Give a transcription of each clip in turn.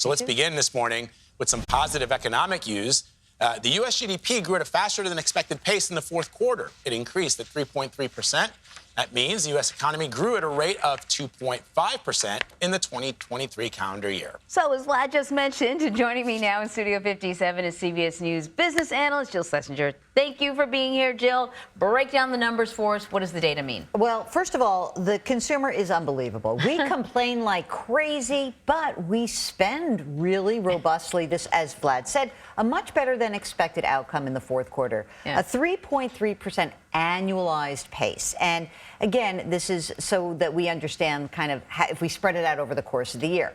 So let's begin this morning with some positive economic news. The U.S. GDP grew at a faster than expected pace in the fourth quarter. It increased at 3.3%. That means the U.S. economy grew at a rate of 2.5% in the 2023 calendar year. So as Vlad just mentioned, joining me now in Studio 57 is CBS News business analyst Jill Schlesinger. Thank you for being here, Jill. Break down the numbers for us. What does the data mean? Well, first of all, the consumer is unbelievable. We complain like crazy, but we spend really robustly. This, as Vlad said, a much better than expected outcome in the fourth quarter. A 3.3% annualized pace. And again, this is so that we understand kind of how, if we spread it out over the course of the year.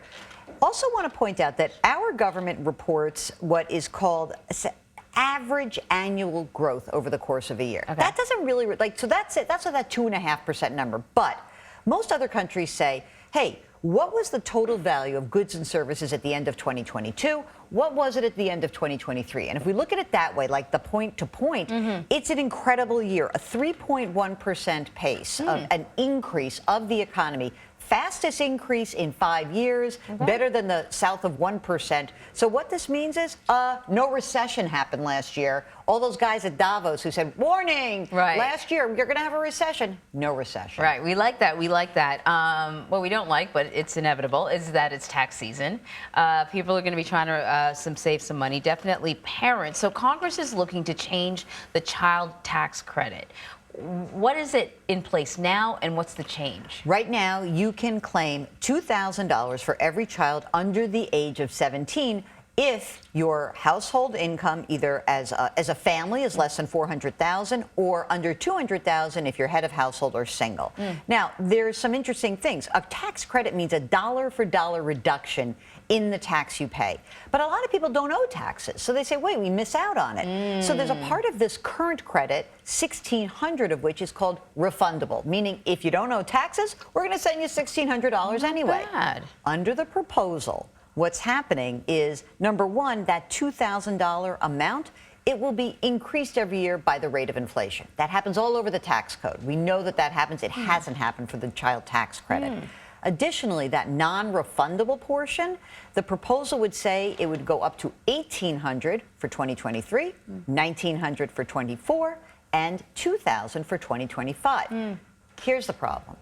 Also want to point out that our government reports what is called average annual growth over the course of a year. Okay. That doesn't really, so that's it. That's that 2.5% number. But most other countries say, hey, what was the total value of goods and services at the end of 2022? What was it at the end of 2023? And if we look at it that way, like the point to point, it's an incredible year, a 3.1% pace of an increase of the economy. Fastest increase in 5 years, better than the south of 1%. So what this means is no recession happened last year. All those guys at Davos who said, warning, last year you're going to have a recession. No recession. Right. We like that. We like that. What we don't like, but it's inevitable, is that it's tax season. People are going to be trying to save some money, definitely parents. So Congress is looking to change the child tax credit. What is it in place now, and what's the change? Right now, you can claim $2,000 for every child under the age of 17 if your household income, either as a family, is less than $400,000 or under $200,000 if you're head of household or single. Now, there's some interesting things. A tax credit means a dollar-for-dollar reduction in the tax you pay. But a lot of people don't owe taxes, so they say, wait, we miss out on it. So there's a part of this current credit, $1,600 of which is called refundable, meaning if you don't owe taxes, we're going to send you $1,600 anyway. Bad. Under the proposal, what's happening is, number one, that $2,000 amount, it will be increased every year by the rate of inflation. That happens all over the tax code. We know that that happens. It hasn't happened for the child tax credit. Additionally, that non-refundable portion, the proposal would say it would go up to $1,800 for 2023, $1,900 for 24, and $2,000 for 2025. Here's the problem.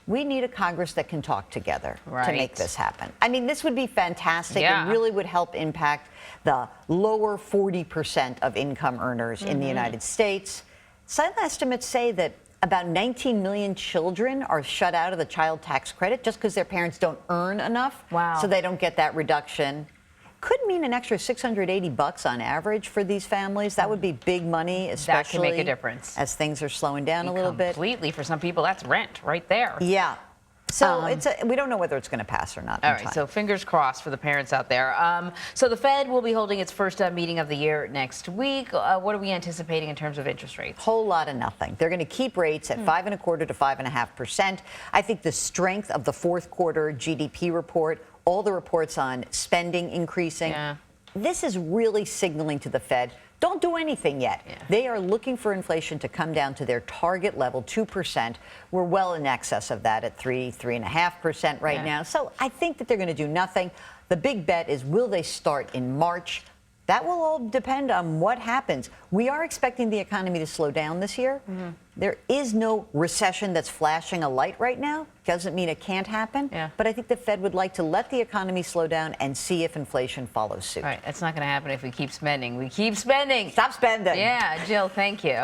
We need a Congress that can talk together to make this happen. I mean, this would be fantastic. It really would help impact the lower 40% of income earners in the United States. Some estimates say that about 19 million children are shut out of the child tax credit just because their parents don't earn enough, so they don't get that reduction. Could mean an extra $680 on average for these families. That would be big money, especially that can make a difference as things are slowing down a little bit. Completely, for some people, that's rent right there. Yeah. So we don't know whether it's going to pass or not. All right, so fingers crossed for the parents out there. So the Fed will be holding its first meeting of the year next week. What are we anticipating in terms of interest rates? Whole lot of nothing. They're going to keep rates at 5.25% to 5.5%. I think the strength of the fourth quarter GDP report, all the reports on spending increasing, this is really signaling to the Fed, don't do anything yet. They are looking for inflation to come down to their target level, 2%. We're well in excess of that at 3.5% right now. So I think that they're going to do nothing. The big bet is, will they start in March? That will all depend on what happens. We are expecting the economy to slow down this year. There is no recession that's flashing a light right now. Doesn't mean it can't happen. But I think the Fed would like to let the economy slow down and see if inflation follows suit. All right, that's not going to happen if we keep spending. We keep spending. Stop spending. Yeah, Jill, thank you.